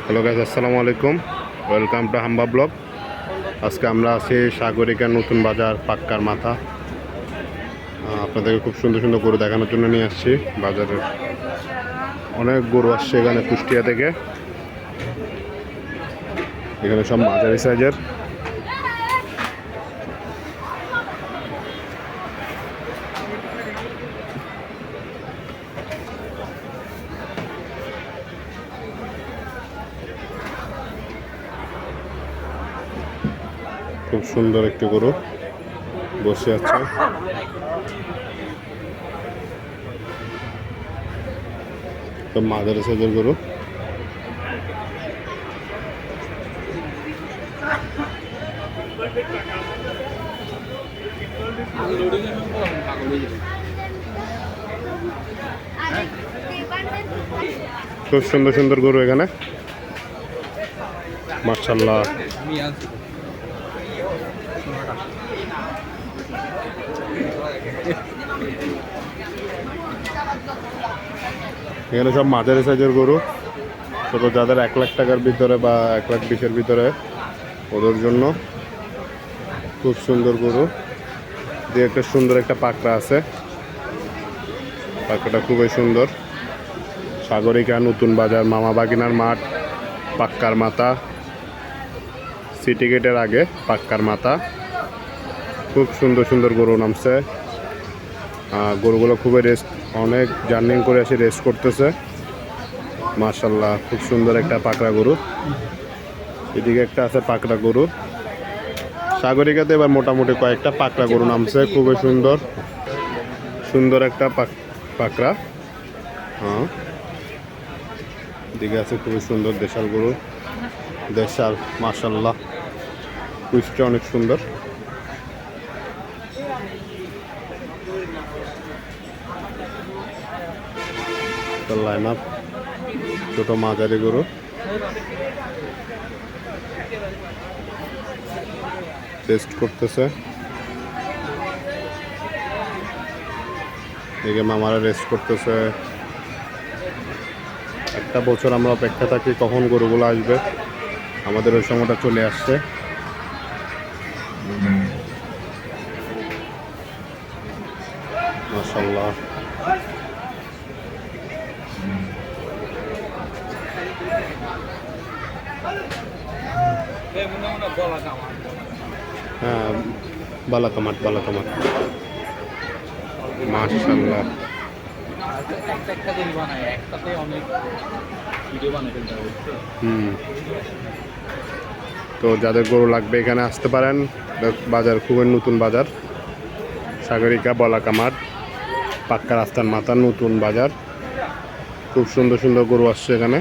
Hello guys, আসসালামু আলাইকুম। Welcome to হাম্বা ব্লগ। আজকে আমরা আছি সাগরিকা নতুন বাজার পাক্কার মাথা। আপনাদেরকে খুব সুন্দর সুন্দর গরু দেখানোর জন্য নিয়ে আসছি। বাজারের অনেক গরু আসছে এখানে কুষ্টিয়া থেকে। এখানে সব মাঝারি সাইজের। খুব সুন্দর একটি গরু বসে আছে। তো মাঝারি সাইজের গরু। খুব সুন্দর সুন্দর গরু এখানে, মাশাআল্লাহ। এখানে সব মাঝারি সাইজের গরু, ছোট যাদের 1 লাখ টাকার ভিতরে বা 1,20,000 ভিতরে, ওদের জন্য খুব সুন্দর গরু। দিয়ে একটা সুন্দর একটা পাকড়া আছে, পাকড়াটা খুবই সুন্দর। সাগরিকা নতুন বাজার, মামা বাগিনার মাঠ, পাক্কার মাথা, সিটি গেটের আগে পাক্কার মাথা। খুব সুন্দর সুন্দর গরু নামছে। গরুগুলো খুবই রেস্ট, অনেক জার্নিং করে এসে রেস্ট করতেছে। মাশাআল্লাহ, খুব সুন্দর একটা পাকড়া গরু। এদিকে একটা আছে পাকড়া গরু। সাগরিকাতে এবার মোটামুটি কয়েকটা পাকড়া গরু নামছে, খুবই সুন্দর সুন্দর একটা পাকড়া। হ্যাঁ, এদিকে আছে খুবই সুন্দর দেশাল গরু। দেশাল, মাশাআল্লাহ, কুচটা অনেক সুন্দর। লাইন আপ ছোট মাঝারি গরু। টেস্ট করতেছে। এদিকে মামারা রেস্ট করতেছে। একটা বছর আমরা অপেক্ষা থাকি কখন গরুগুলো আসবে। আমাদের ওই সময়টা চলে আসছে। মাশাআল্লাহ, হ্যাঁ, বালাকামাট বালাকামাট, মাশাআল্লাহ। তো যাদের গরু লাগবে এখানে আসতে পারেন। বাজার খুবই নতুন বাজার, সাগরিকা বলাকামাট পাক্কা রাস্তার মাথা, নতুন বাজার। খুব সুন্দর সুন্দর গরু আসছে এখানে।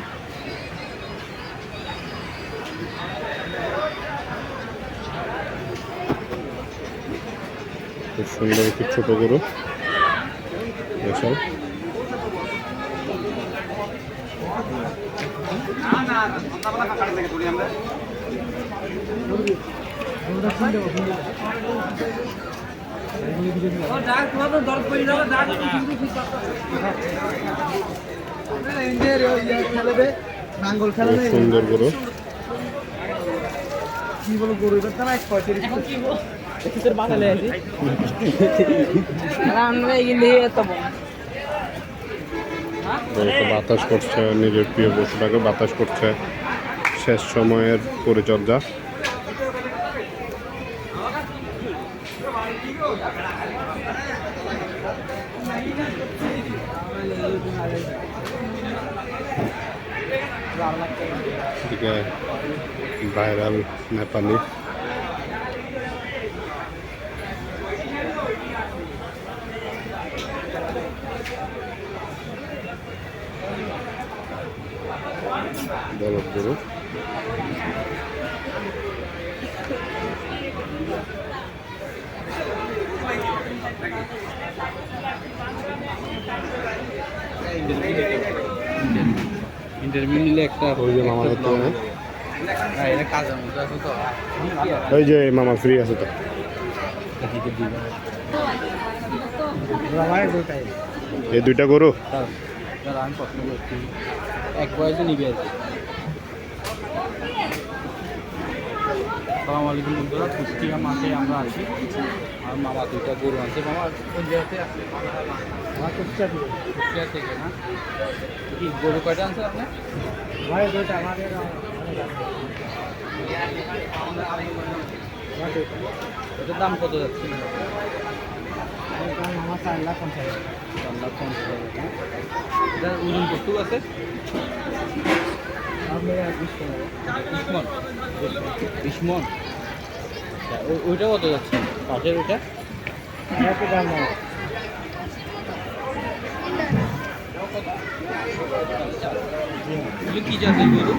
খুব সুন্দর একটি ছোট গরু এসব। সুন্দর গরু। বাতাস করছে, নিজের প্রিয় পশুটাকে বাতাস করছে। শেষ সময়ের পরিচর্যা। এদিকে ভাইরাল নেপালি। বলদ গরু। ওই যে মামা ফ্রি আছে তো। এই দুইটা গরু এক বয়সে নিবে আসসালামু আলাইকুম বন্ধুরা, কুষ্টিয়া মাঠে আমরা আছি। আর মামা দুইটা গরু আছে। মামা কোন জায়গাতে আছে? আমার কুষ্টিয়া থেকে। কুষ্টিয়া থেকে না? কি গরু কয়টা আনছে আপনার? ভাই দুইটা আমাদের। এটার দাম কত যাচ্ছে? আমার 4,50,000। 4,50,000। এটার ওজন কতটুকু আছে? 20 মন। 20 মন। ওইটা কত যাচ্ছে? পাশের ওইটা দাম কি জাতের গরু?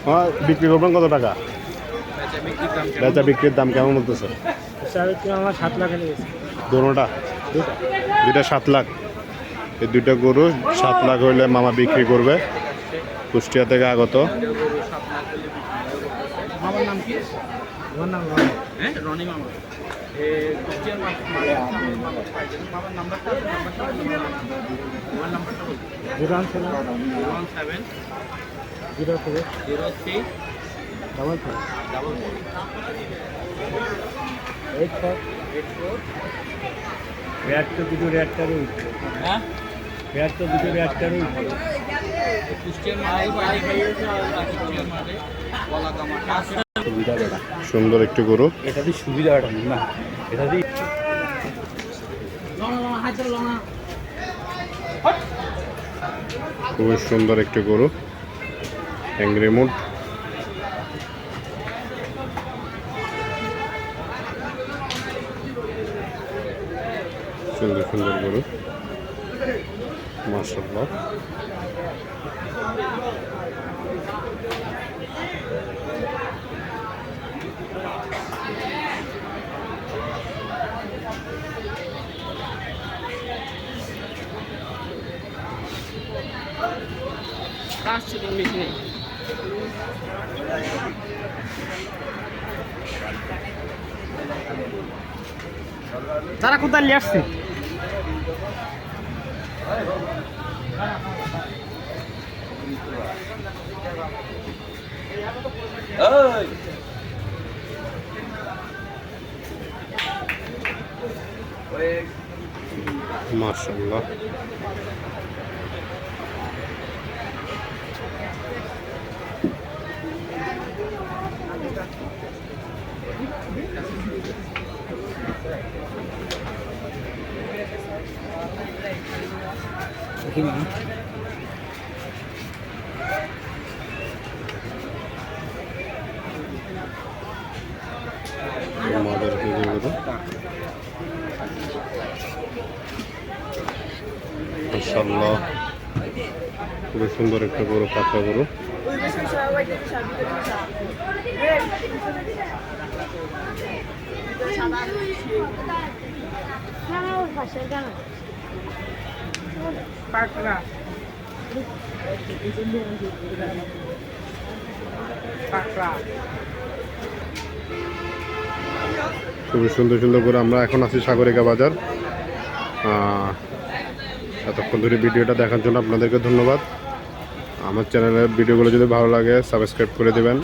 হ্যাঁ, বিক্রি করবেন কত টাকা? বেচা বিক্রির দাম কেমন বলতেছে? আমার 7 লাখ লেগেছে। দুটা দুইটা 7 লাখ। এই দুইটা গরু 7 লাখ হইলে মামা বিক্রি করবে। কুষ্টিয়া থেকে আগত। মামার নাম কি? আমার নাম রনি। হ্যাঁ, রনি মামা। কুষ্টিয়ার মামার নাম্বারটা নাম্বারটা বলুন। 017 03 ডাবল 84 দুটো রেয়ারটারই উঠবে। হ্যাঁ, দুটো রেয়ারটারই উঠবে। কুষ্টিয়ার মাঠে বলা সুন্দর একটি গরু। এটা দিয়ে সুবিধাটা না, এটা দিয়ে খুবই সুন্দর একটি গরু, অ্যাংরি মুড। সুন্দর সুন্দর গরু, মাশাআল্লাহ। তারা কোথায় নিয়ে আসছে? মাশাআল্লাহ। মাদার গরু, মাশাআল্লাহ। খুবই সুন্দর একটা গরু, পাকা গরু। খুবই সুন্দর সুন্দর করে। আমরা এখন আছি সাগরিকা বাজার। এতক্ষণ ধরে ভিডিওটা দেখার জন্য আপনাদেরকে ধন্যবাদ। আমার চ্যানেলের ভিডিওগুলো যদি ভালো লাগে সাবস্ক্রাইব করে দেবেন,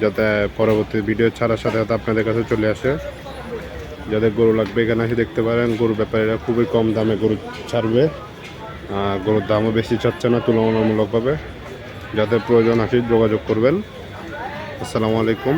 যাতে পরবর্তী ভিডিও ছাড়ার সাথে সাথে আপনাদের কাছে চলে আসে। যাদের গরু লাগবে এখানে এসে দেখতে পারেন। গরু ব্যাপারীরা খুবই কম দামে গরু ছাড়বে। গরুর দামও বেশি চাচ্ছে না তুলনামূলকভাবে। যাদের প্রয়োজন আসে যোগাযোগ করবেন। আসসালামু আলাইকুম।